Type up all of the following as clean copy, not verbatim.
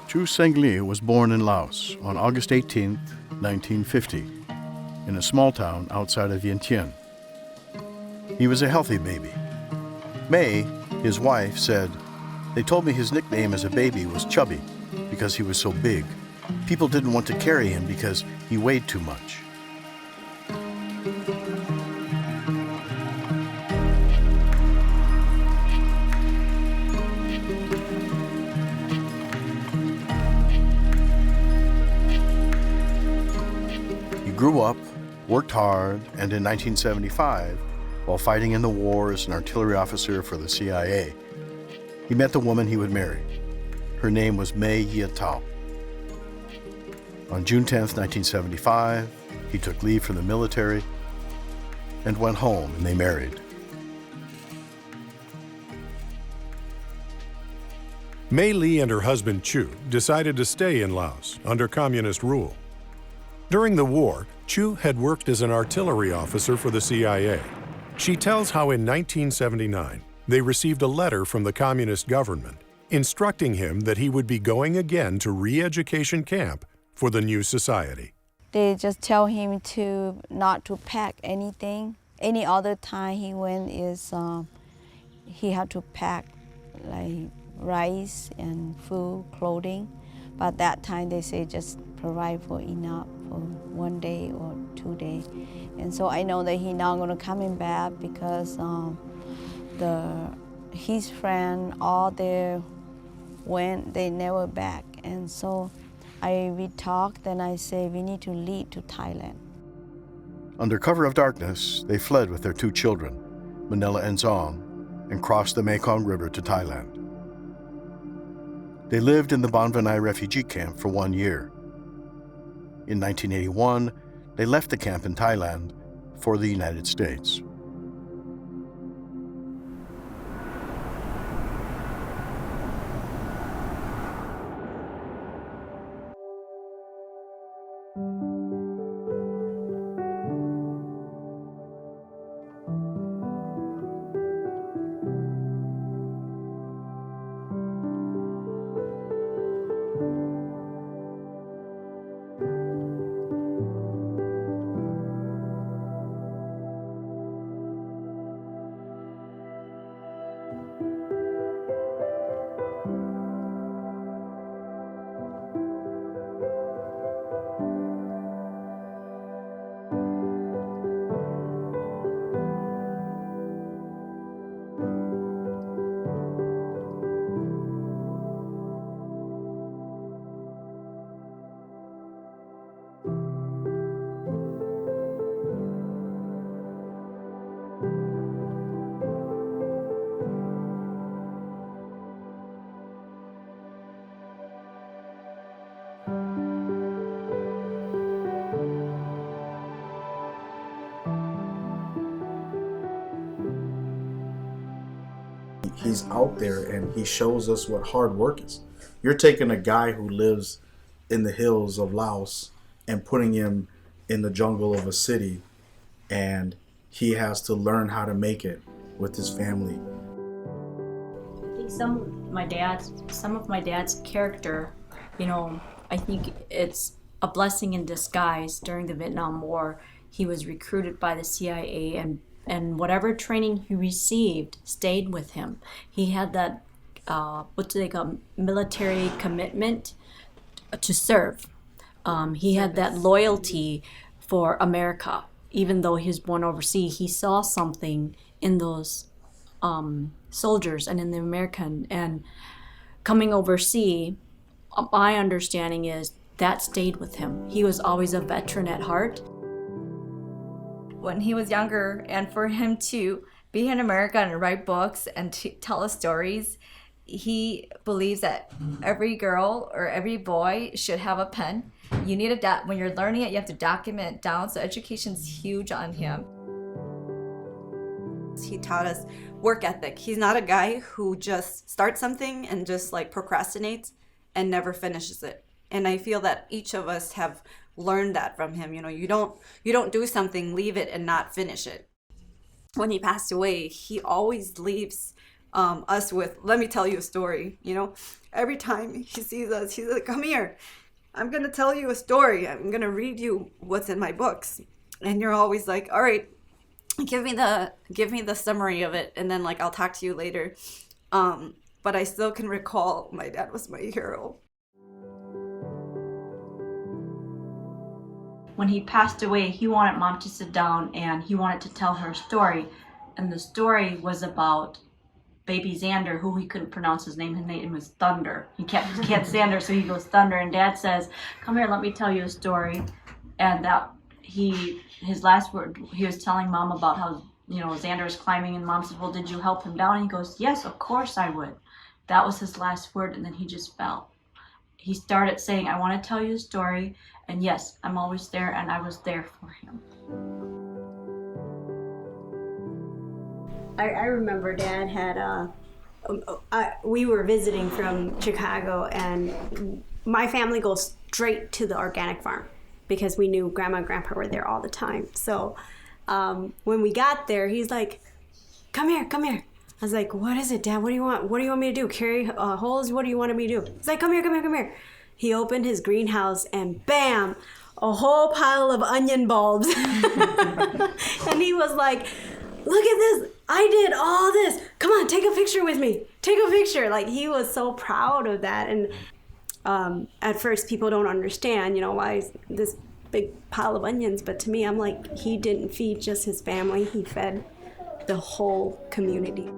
Chue Xeng was born in Laos on August 18, 1950, in a small town outside of Vientiane. He was a healthy baby. May, his wife, said, "They told me his nickname as a baby was Chubby because he was so big. People didn't want to carry him because he weighed too much." He grew up, worked hard, and in 1975, while fighting in the war as an artillery officer for the CIA, he met the woman he would marry. Her name was May Tao. On June 10, 1975, he took leave from the military and went home, and they married. Mei Li and her husband Chue decided to stay in Laos under communist rule. During the war, Chue had worked as an artillery officer for the CIA. She tells how in 1979, they received a letter from the communist government instructing him that he would be going again to re-education camp for the new society. They just tell him to not to pack anything. Any other time he went is he had to pack like rice and food, clothing. But that time they say just provide for enough for 1 day or 2 days. And so I know that he's not going to coming back because his friend all there went, they never back. And so we talked and I say we need to leave to Thailand. Under cover of darkness, they fled with their 2 children, Manila and Xeng, and crossed the Mekong River to Thailand. They lived in the Ban Vinai refugee camp for 1 year. In 1981, they left the camp in Thailand for the United States. He's out there and he shows us what hard work is. You're taking a guy who lives in the hills of Laos and putting him in the jungle of a city, and he has to learn how to make it with his family. I think some of my dad's character, I think it's a blessing in disguise. During the Vietnam War, he was recruited by the CIA, and whatever training he received stayed with him. He had that, military commitment to serve. He had that loyalty for America. Even though he was born overseas, he saw something in those soldiers and in the American. And coming overseas, my understanding is that stayed with him. He was always a veteran at heart. When he was younger, and for him to be in America and write books and to tell us stories, he believes that every girl or every boy should have a pen. You need when you're learning it, you have to document it down. So education's huge on him. He taught us work ethic. He's not a guy who just starts something and just procrastinates and never finishes it. And I feel that each of us have learned that from him. You don't do something, leave it and not finish it. When he passed away, he always leaves us with, let me tell you a story, you know. Every time he sees us, he's like, come here, I'm gonna tell you a story, I'm gonna read you what's in my books. And you're always like, all right, give me the summary of it, and then like I'll talk to you later. But I still can recall my dad was my hero. When he passed away, he wanted Mom to sit down and he wanted to tell her a story. And the story was about baby Xander, who he couldn't pronounce his name. His name was Thunder. He can't Xander, so he goes Thunder. And Dad says, come here, let me tell you a story. And that his last word, he was telling Mom about how, you know, Xander is climbing, and Mom said, well, did you help him down? And he goes, yes, of course I would. That was his last word, and then he just fell. He started saying, I want to tell you a story, and yes, I'm always there, and I was there for him. I remember Dad had, we were visiting from Chicago, and my family goes straight to the organic farm because we knew Grandma and Grandpa were there all the time. So when we got there, he's like, come here, come here. I was like, what is it, Dad? What do you want? What do you want me to do? Carry holes? What do you want me to do? He's like, come here, come here, come here. He opened his greenhouse and bam, a whole pile of onion bulbs. And he was like, look at this. I did all this. Come on, take a picture with me. Take a picture. Like, he was so proud of that. And at first, people don't understand, you know, why is this big pile of onions. But to me, I'm like, he didn't feed just his family. He fed the whole community.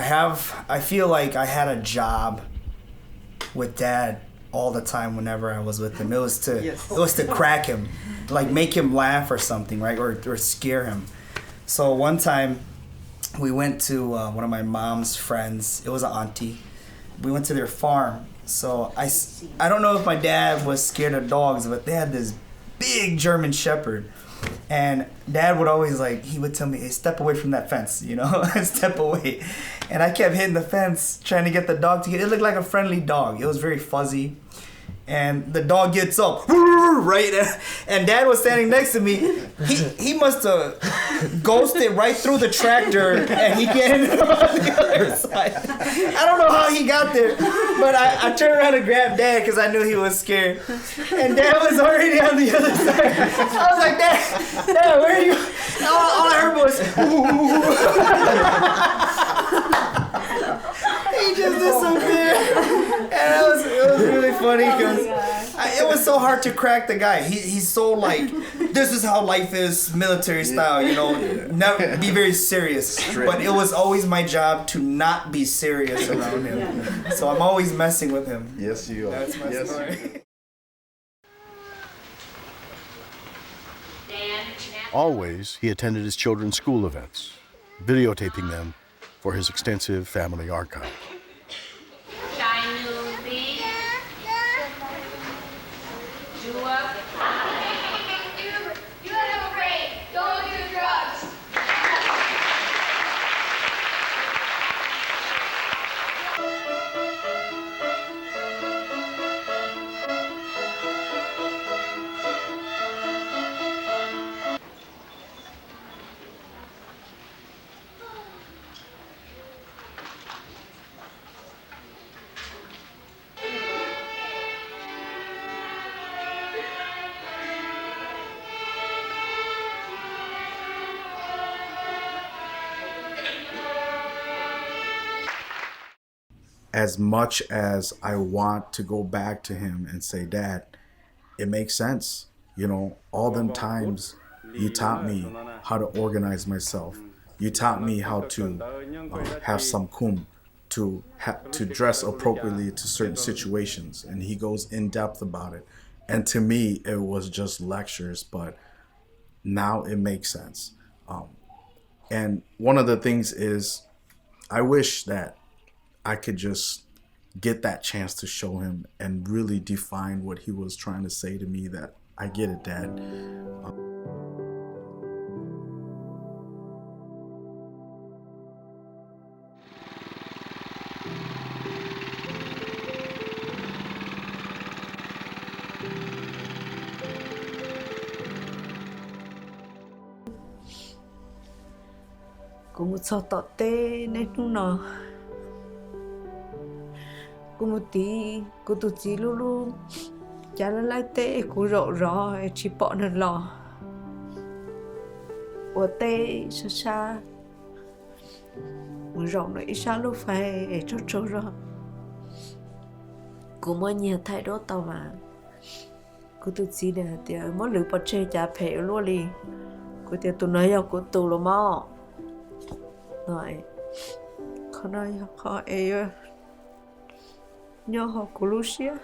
I feel like I had a job with Dad all the time whenever I was with him. It was to crack him, like make him laugh or something, right? Or scare him. So one time we went to one of my mom's friends. It was an auntie. We went to their farm. So I don't know if my dad was scared of dogs, but they had this big German Shepherd. And Dad would always he would tell me, hey, step away from that fence, you know, step away. And I kept hitting the fence, trying to get the dog to get, it looked like a friendly dog. It was very fuzzy. And the dog gets up, right? And Dad was standing next to me. He must have ghosted right through the tractor and he came on the other side. I don't know how he got there, but I turned around to grab Dad because I knew he was scared. And Dad was already on the other side. I was like, Dad, where are you? All I heard was, he just disappeared. And it was really funny because it was so hard to crack the guy. He's so this is how life is, military style, you know, never be very serious. But it was always my job to not be serious around him. So I'm always messing with him. Yes, you are. That's my story. Always, he attended his children's school events, videotaping them for his extensive family archive. As much as I want to go back to him and say, Dad, it makes sense. You know, all them times you taught me how to organize myself. You taught me how to have some kum, to dress appropriately to certain situations. And he goes in depth about it. And to me, it was just lectures, but now it makes sense. And one of the things is, I wish that I could just get that chance to show him and really define what he was trying to say to me, that I get it, Dad. Cô một sao tọt tê nên nó nọ cô một tí cô tụt chỉ lu lu chả là lại tê cô rõ rõ chỉ bỏ nó lò của tê xa xa một rộng nó ít xa lúc phải cho cho rõ cô mới nhiều thay đổi tao mà cô tụt chỉ nè thì mỗi lửa bật chơi chả phải luôn đi cô thì tụi nó yêu cô tụi lo mà nói khó nói họ ấy nhớ họ của Lucia.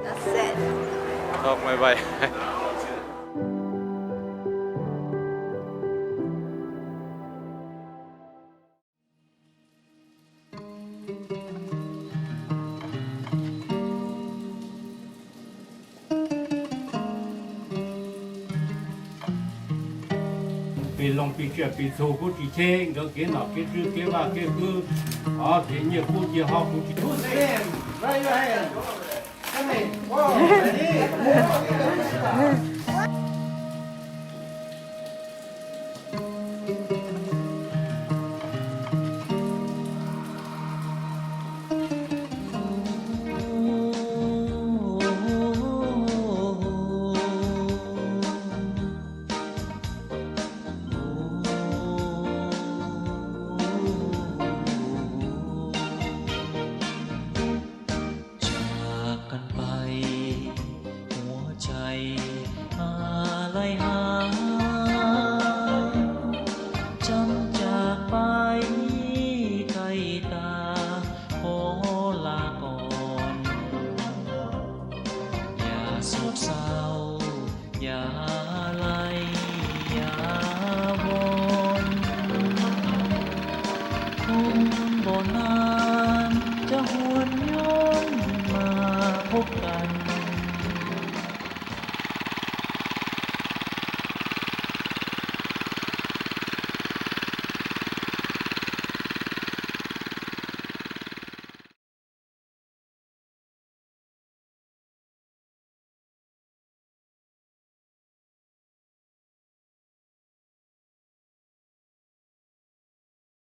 That's it. Không, mày vậy. bị lòng bị chuyện bị thù cũng chỉ thế cái nào cái thứ cái và cái cứ cái nhiều cũng chỉ học cũng chỉ thôi xem right right come in wowบ่นานจะหวนย้อนมาพบกัน